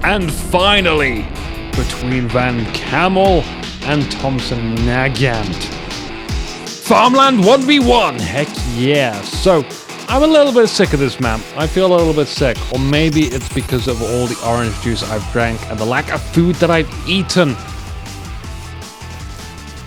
And finally, between Van Camal and Thompson Nagant. Farmland 1v1, heck yeah. So, I'm a little bit sick of this map. I feel a little bit sick. Or maybe it's because of all the orange juice I've drank and the lack of food that I've eaten.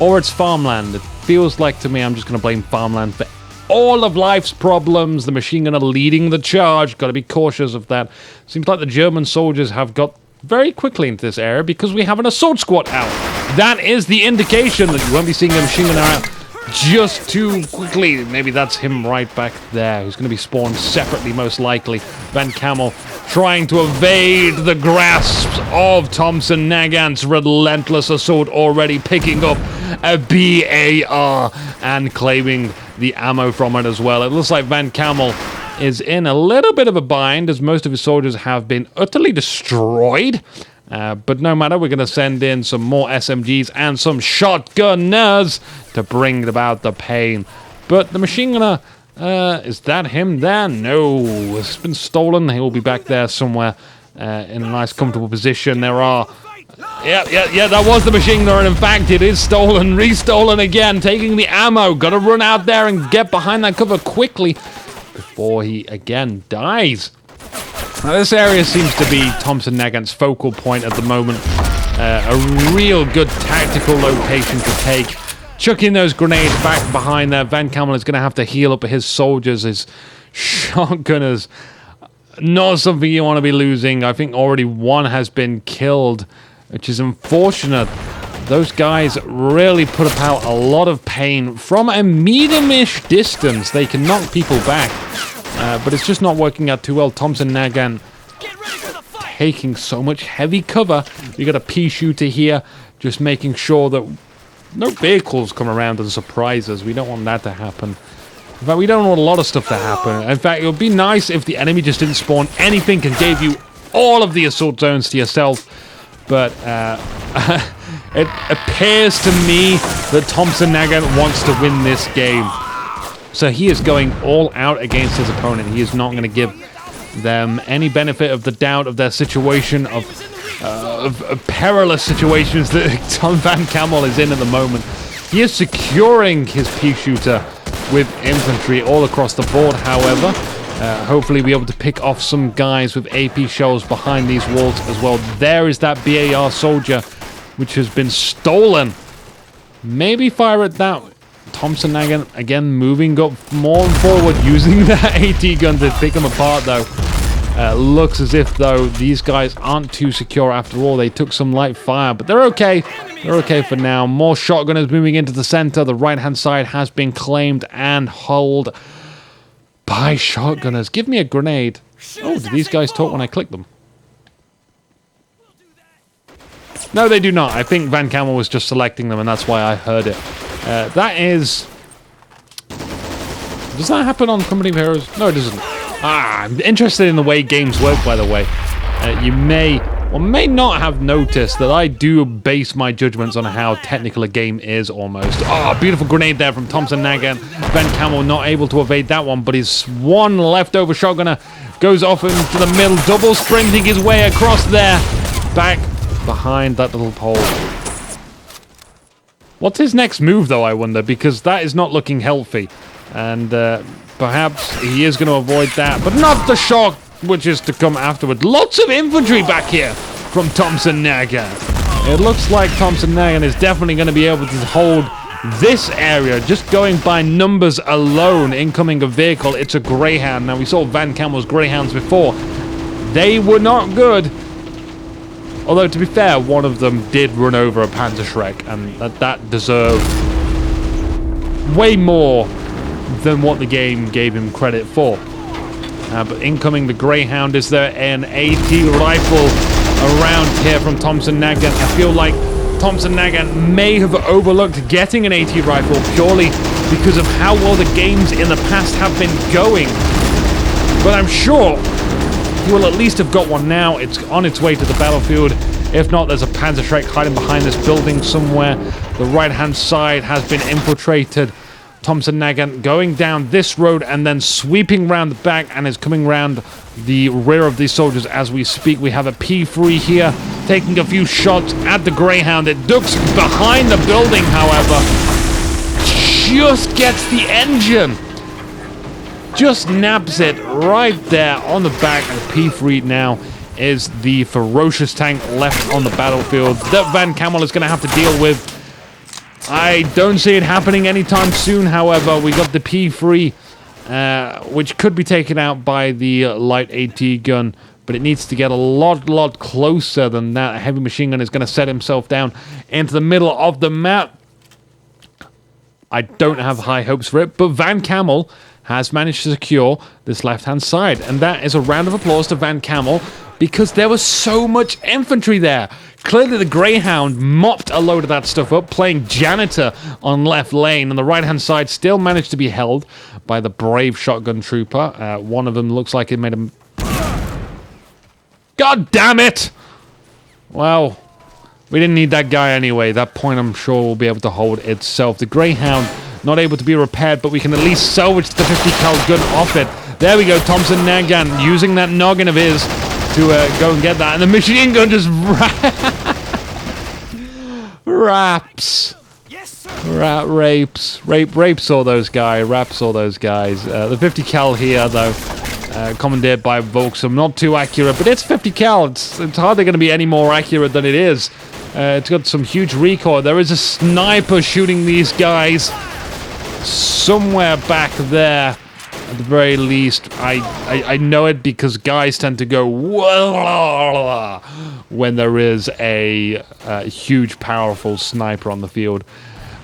Or it's farmland. It feels like to me I'm just going to blame farmland for all of life's problems. The machine gunner leading the charge. Got to be cautious of that. Seems like the German soldiers have got very quickly into this area because we have an assault squad out. That is the indication that you won't be seeing a machine gunner out just too quickly. Maybe that's him right back there, who's going to be spawned separately most likely. Van Camal trying to evade the grasps of Thompson Nagant's relentless assault, already picking up a BAR and claiming the ammo from it as well. It looks like Van Camal is in a little bit of a bind as most of his soldiers have been utterly destroyed. But no matter, we're going to send in some more SMGs and some shotgunners to bring about the pain. But the machine gunner, is that him there? No, it's been stolen. He will be back there somewhere in a nice comfortable position. There are... Yeah, that was the machine gunner. In fact, it is stolen, restolen again, taking the ammo. Got to run out there and get behind that cover quickly before he again dies. Now, this area seems to be Thompson Nagant's focal point at the moment. A real good tactical location to take. Chucking those grenades back behind there. Van Camal is going to have to heal up his soldiers, his shotgunners. Not something you want to be losing. I think already one has been killed, which is unfortunate. Those guys really put about a lot of pain from a medium-ish distance. They can knock people back. But it's just not working out too well. Thompson Nagant taking so much heavy cover. We got a pea shooter here, just making sure that no vehicles come around and surprise us. We don't want that to happen. In fact, we don't want a lot of stuff to happen. In fact, it would be nice if the enemy just didn't spawn anything and gave you all of the assault zones to yourself. But it appears to me that Thompson Nagant wants to win this game. So he is going all out against his opponent. He is not going to give them any benefit of the doubt of their situation, of perilous situations that Van Camal is in at the moment. He is securing his pea shooter with infantry all across the board, however. Hopefully be able to pick off some guys with AP shells behind these walls as well. There is that BAR soldier, which has been stolen. Maybe fire at that. Thompson Nagant again moving up more forward, using that AT gun to pick them apart though. Looks as if though these guys aren't too secure after all. They took some light fire, but they're okay. They're okay for now. More shotgunners moving into the center. The right hand side has been claimed and held by shotgunners. Give me a grenade. Oh, do these guys talk when I click them? No, they do not. I think Van Camal was just selecting them and that's why I heard it. That is... Does that happen on Company of Heroes? No, it doesn't. I'm interested in the way games work, by the way. You may or may not have noticed that I do base my judgments on how technical a game is, almost. Oh, beautiful grenade there from Thompson Nagant. Van Camal not able to evade that one, but his one leftover shotgunner goes off into the middle, double sprinting his way across there. Back behind that little pole. What's his next move, though, I wonder? Because that is not looking healthy. And perhaps he is going to avoid that. But not the shock, which is to come afterward. Lots of infantry back here from Thompson Nagant. It looks like Thompson Nagant is definitely going to be able to hold this area. Just going by numbers alone, incoming a vehicle, it's a Greyhound. Now, we saw Van Camal's Greyhounds before. They were not good. Although, to be fair, one of them did run over a Panzerschreck, and that deserved way more than what the game gave him credit for. But incoming the Greyhound, is there an AT rifle around here from Thompson Nagant? I feel like Thompson Nagant may have overlooked getting an AT rifle purely because of how well the games in the past have been going. But I'm sure he will at least have got one now. It's on its way to the battlefield. If not, there's a Panzerschreck hiding behind this building somewhere. The right-hand side has been infiltrated. Thompson Nagant going down this road and then sweeping round the back and is coming round the rear of these soldiers as we speak. We have a P3 here taking a few shots at the Greyhound. It ducks behind the building, however. Just gets the engine. Just naps it right there on the back. And P3 now is the ferocious tank left on the battlefield that Van Camal is going to have to deal with. I don't see it happening anytime soon, however. We got the P3, which could be taken out by the light AT gun, but it needs to get a lot closer than that. A heavy machine gun is going to set himself down into the middle of the map. I don't have high hopes for it, but Van Camal has managed to secure this left-hand side, and that is a round of applause to Van Camal because there was so much infantry there. Clearly the Greyhound mopped a load of that stuff up, playing janitor on left lane, and the right-hand side still managed to be held by the brave shotgun trooper. One of them looks like it made a... God damn it! Well, we didn't need that guy anyway. That point I'm sure will be able to hold itself. The Greyhound not able to be repaired, but we can at least salvage the 50 cal gun off it. There we go, Thompson Nagant using that noggin of his to go and get that, and the machine gun just rapes all those guys, raps all those guys. The 50 cal here though, commandeered by Bo3, not too accurate, but it's 50 cal. It's hardly going to be any more accurate than it is. It's got some huge recoil. There is a sniper shooting these guys somewhere back there. At the very least, I know it because guys tend to go when there is a huge, powerful sniper on the field.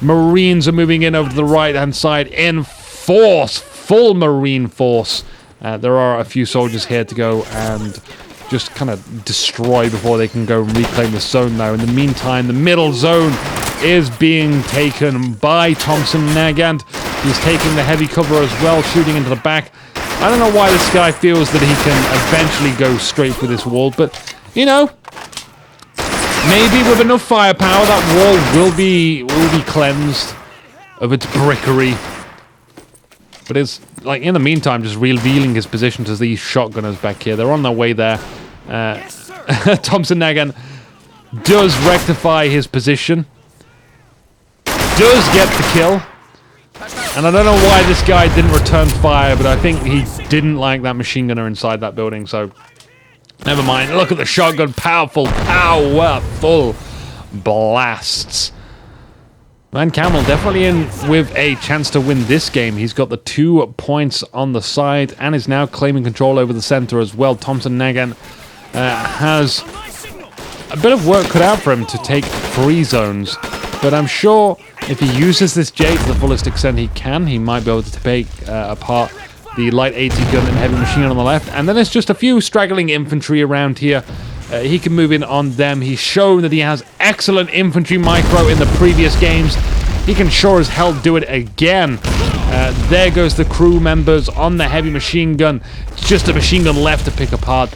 Marines are moving in over to the right-hand side in force, full Marine force. There are a few soldiers here to go and just kind of destroy before they can go reclaim the zone now. In the meantime, the middle zone is being taken by Thompson Nagant. He's taking the heavy cover as well, shooting into the back. I don't know why this guy feels that he can eventually go straight for this wall, but, you know, maybe with enough firepower, that wall will be cleansed of its brickery. But it's, like, in the meantime, just revealing his position to these shotgunners back here. They're on their way there. Thompson Nagant does rectify his position. Does get the kill. And I don't know why this guy didn't return fire, but I think he didn't like that machine gunner inside that building, so never mind. Look at the shotgun. Powerful blasts. Van Camal definitely in with a chance to win this game. He's got the 2 points on the side and is now claiming control over the center as well. Thompson Nagant has a bit of work cut out for him to take free zones, but I'm sure if he uses this J to the fullest extent he can, he might be able to take apart the light AT gun and heavy machine gun on the left. And then there's just a few straggling infantry around here. He can move in on them. He's shown that he has excellent infantry micro in the previous games. He can sure as hell do it again. There goes the crew members on the heavy machine gun. It's just a machine gun left to pick apart.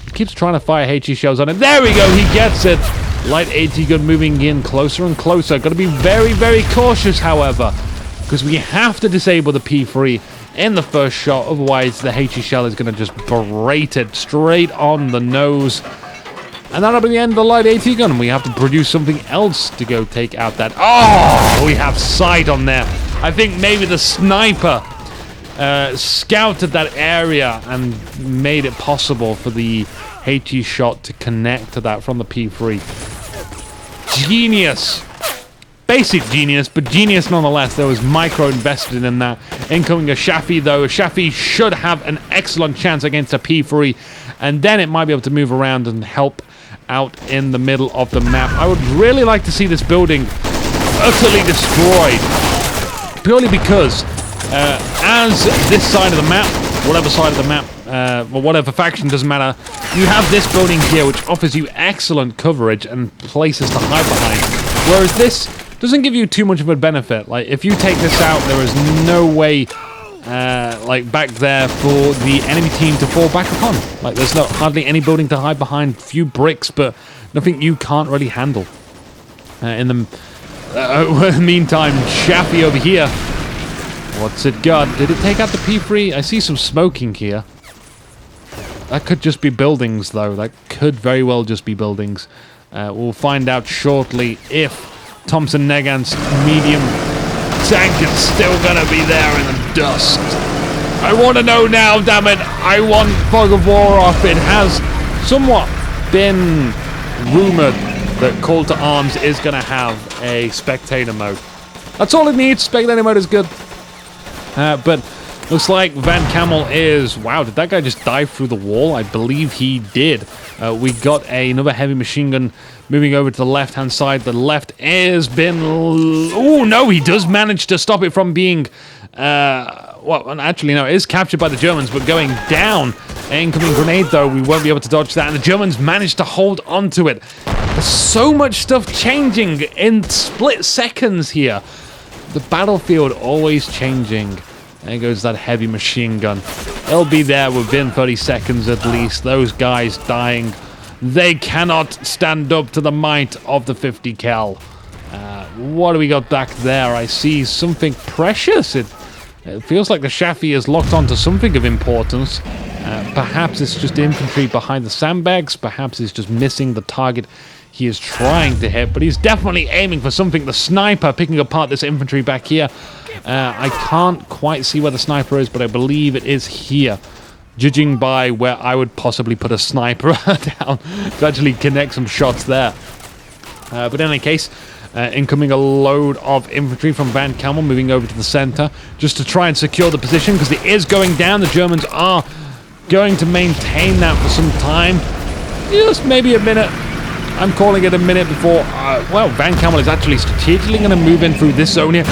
He keeps trying to fire HE shells on it. There we go, he gets it. Light AT gun moving in closer and closer. Got to be very cautious, however, because we have to disable the P3 in the first shot. Otherwise, the HE shell is going to just berate it straight on the nose. And that'll be the end of the light AT gun. We have to produce something else to go take out that... Oh, we have sight on there. I think maybe the sniper scouted that area and made it possible for the HE shot to connect to that from the P3. Genius. Basic genius, but genius nonetheless. There was micro invested in that. Incoming a Shafi, though. A Shafi should have an excellent chance against a P3, and then it might be able to move around and help out in the middle of the map. I would really like to see this building utterly destroyed, purely because as this side of the map, whatever side of the map, or whatever faction, doesn't matter, you have this building here which offers you excellent coverage and places to hide behind, whereas this doesn't give you too much of a benefit. Like, if you take this out, there is no way like back there for the enemy team to fall back upon. Like, there's hardly any building to hide behind, few bricks, but nothing you can't really handle. In the meantime, Shafi over here What's it got? Did it take out the P3? I see some smoking here. That could just be buildings, though. That could very well just be buildings. We'll find out shortly if Thompson Nagant's medium tank is still gonna be there in the dust. I want to know now, damn it! I want Fog of War off. It has somewhat been rumored that Call to Arms is gonna have a spectator mode. That's all it needs. Spectator mode is good. But looks like Van Camal is... Wow, did that guy just dive through the wall? I believe he did. We got another heavy machine gun moving over to the left-hand side. The left has been... Oh, no, he does manage to stop it from being... well, actually, no, it is captured by the Germans, but going down. Incoming grenade, though, we won't be able to dodge that. And the Germans managed to hold onto it. There's so much stuff changing in split seconds here. The battlefield always changing. There goes that heavy machine gun. They'll be there within 30 seconds at least. Those guys dying. They cannot stand up to the might of the 50 cal. What do we got back there? I see something precious. It feels like the Shafi is locked onto something of importance. Perhaps it's just infantry behind the sandbags. Perhaps he's just missing the target he is trying to hit. But he's definitely aiming for something. The sniper picking apart this infantry back here. I can't quite see where the sniper is, but I believe it is here. Judging by where I would possibly put a sniper down to actually connect some shots there. But in any case, incoming a load of infantry from Van Camal moving over to the center just to try and secure the position because it is going down. The Germans are going to maintain that for some time. Just maybe a minute. I'm calling it a minute before... well, Van Camal is actually strategically going to move in through this zone here.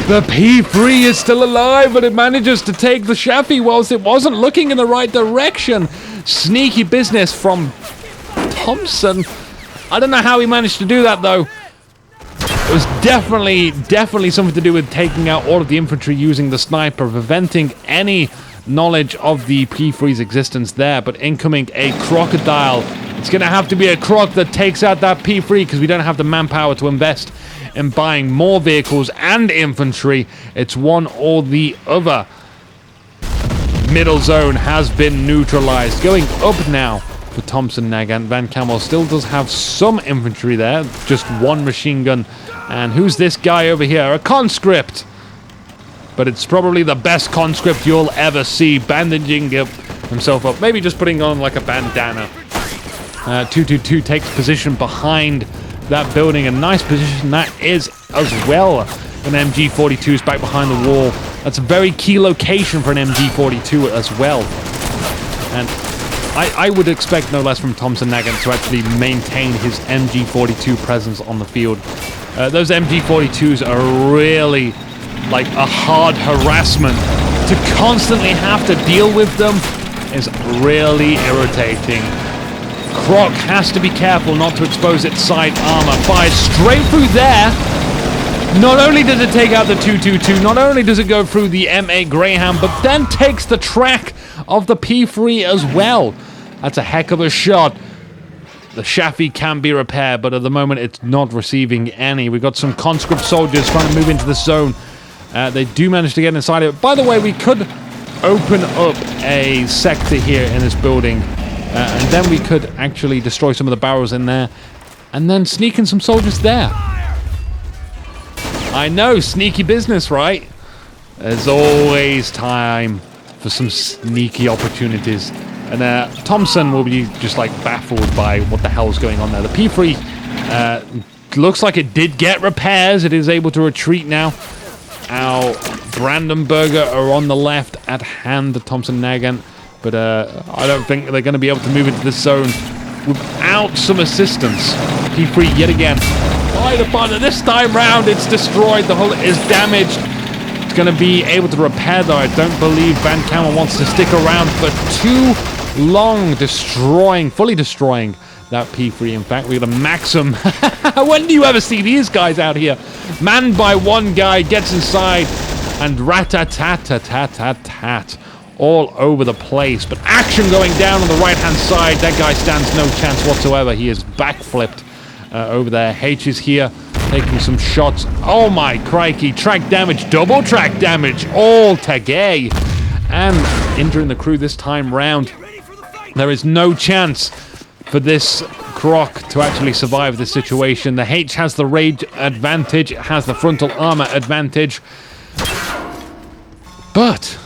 The P3 is still alive, but it manages to take the Shafi whilst it wasn't looking in the right direction. Sneaky business from Thompson. I don't know how he managed to do that, though. It was definitely something to do with taking out all of the infantry using the sniper, preventing any knowledge of the P3's existence there. But incoming a crocodile. It's going to have to be a croc that takes out that P3 because we don't have the manpower to invest in buying more vehicles and infantry. It's one or the other. Middle zone has been neutralized. Going up now for Thompson Nagant. Van Camal still does have some infantry there. Just one machine gun. And who's this guy over here? A conscript. But it's probably the best conscript you'll ever see. Bandaging himself up. Maybe just putting on like a bandana. 222 takes position behind that building. A nice position that is as well. An MG42 is back behind the wall. That's a very key location for an MG42 as well. And I would expect no less from Thompson Nagant to actually maintain his MG42 presence on the field. Those MG42s are really like a hard harassment. To constantly have to deal with them is really irritating. Croc has to be careful not to expose its side armor. Fires straight through there. Not only does it take out the 222, not only does it go through the M8 Greyhound, but then takes the track of the P3 as well. That's a heck of a shot. The Shafi can be repaired, but at the moment it's not receiving any. We've got some conscript soldiers trying to move into the zone. They do manage to get inside it. By the way, we could open up a sector here in this building. And then we could actually destroy some of the barrels in there. And then sneak in some soldiers there. I know, sneaky business, right? There's always time for some sneaky opportunities. And Thompson will be just like baffled by what the hell's going on there. The P3 looks like it did get repairs. It is able to retreat now. Our Brandenburger are on the left at hand, the Thompson Nagant. But I don't think they're going to be able to move into this zone without some assistance. P3 yet again. Right upon it. This time round, it's destroyed. The hull is damaged. It's going to be able to repair, though. I don't believe Van Camal wants to stick around for too long, fully destroying that P3. In fact, we got a Maxim. When do you ever see these guys out here? Manned by one guy, gets inside, and rat-a-tat-tat-tat-tat. All over the place, but action going down on the right-hand side. That guy stands no chance whatsoever. He is backflipped over there. H is here taking some shots. Oh my crikey, track damage, double track damage, all tagay. And injuring the crew this time round. There is no chance for this Croc to actually survive this situation. The H has the rage advantage, it has the frontal armor advantage. But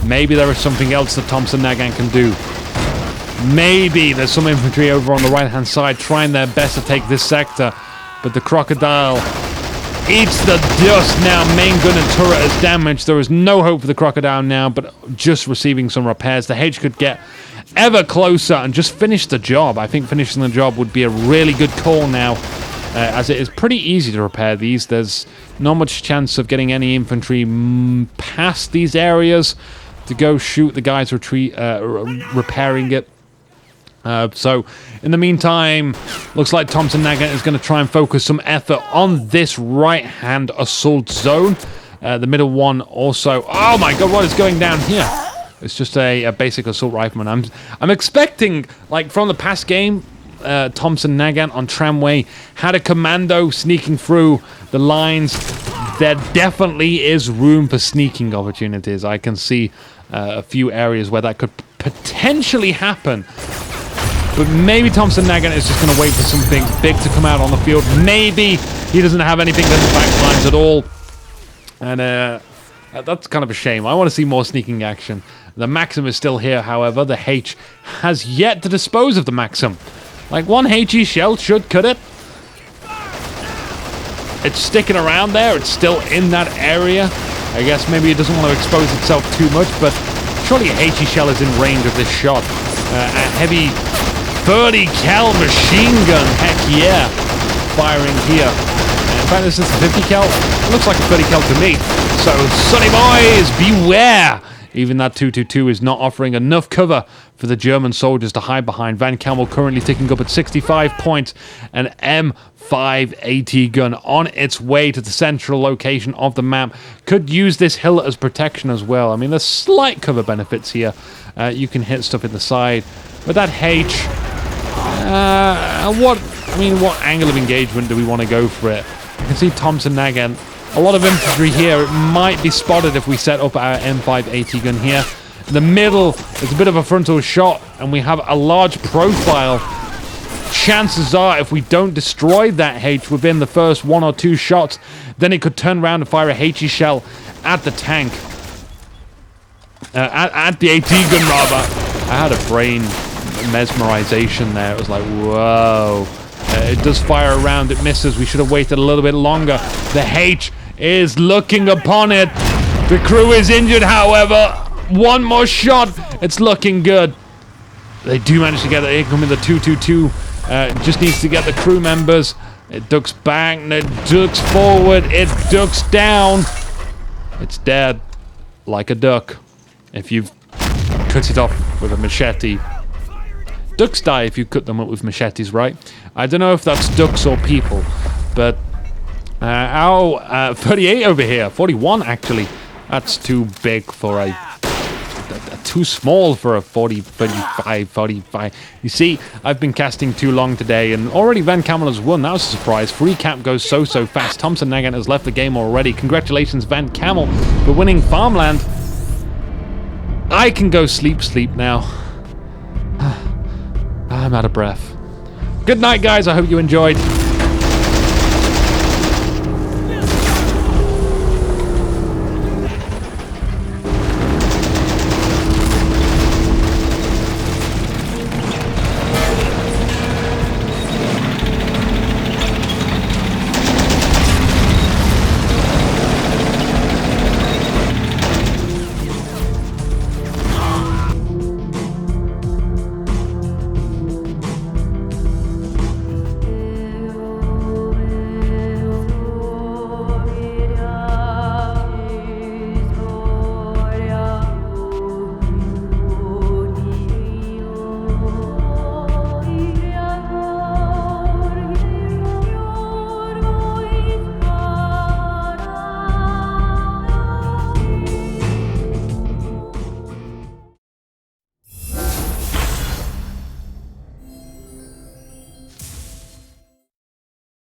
maybe there is something else that Thompson Nagant can do. Maybe there's some infantry over on the right-hand side trying their best to take this sector. But the Crocodile eats the dust now. Main gun and turret is damaged. There is no hope for the Crocodile now, but just receiving some repairs. The H could get ever closer and just finish the job. I think finishing the job would be a really good call now, as it is pretty easy to repair these. There's not much chance of getting any infantry past these areas to go shoot the guys repairing it. So, in the meantime, looks like Thompson Nagant is going to try and focus some effort on this right-hand assault zone. The middle one also... Oh my god, what is going down here? It's just a basic assault rifleman. I'm expecting, like, from the past game, Thompson Nagant on Tramway had a commando sneaking through the lines. There definitely is room for sneaking opportunities. I can see a few areas where that could potentially happen. But maybe Thompson Nagant is just going to wait for something big to come out on the field. Maybe he doesn't have anything in the back lines at all. And that's kind of a shame. I want to see more sneaking action. The Maxim is still here, however. The H has yet to dispose of the Maxim. Like, one HE shell should cut it. It's sticking around there. It's still in that area. I guess maybe it doesn't want to expose itself too much, but surely a HE shell is in range of this shot. A heavy 30 cal machine gun, heck yeah, firing here. In fact, this is a 50 cal. It looks like a 30 cal to me. So, Sonny boys, beware! Even that 222 is not offering enough cover for the German soldiers to hide behind. Van Camal currently ticking up at 65 points. An M580 gun on its way to the central location of the map. Could use this hill as protection as well. I mean, there's slight cover benefits here. You can hit stuff in the side. But that H... what angle of engagement do we want to go for it? You can see Thompson Nagant. A lot of infantry here. It might be spotted if we set up our M580 gun here. In the middle, it's a bit of a frontal shot, and we have a large profile. Chances are, if we don't destroy that H within the first 1 or 2 shots, then it could turn around and fire a HE shell at the tank. At the AT gun, rather. I had a brain mesmerization there. It was like, whoa. It does fire around. It misses. We should have waited a little bit longer. The H is looking upon it. The crew is injured, however. One more shot. It's looking good. They do manage to get it. Here comes the 222. Just needs to get the crew members. It ducks back. It ducks forward. It ducks down. It's dead. Like a duck. If you cut it off with a machete. Ducks die if you cut them up with machetes, right? I don't know if that's ducks or people, but our 38 over here, 41 actually. That's too big for too small for a 40, 35, 45. You see, I've been casting too long today, and already Van Camal has won. That was a surprise. Free cap goes so fast. Thompson Nagant has left the game already. Congratulations, Van Camal, for winning Farmland. I can go sleep now. I'm out of breath. Good night, guys. I hope you enjoyed.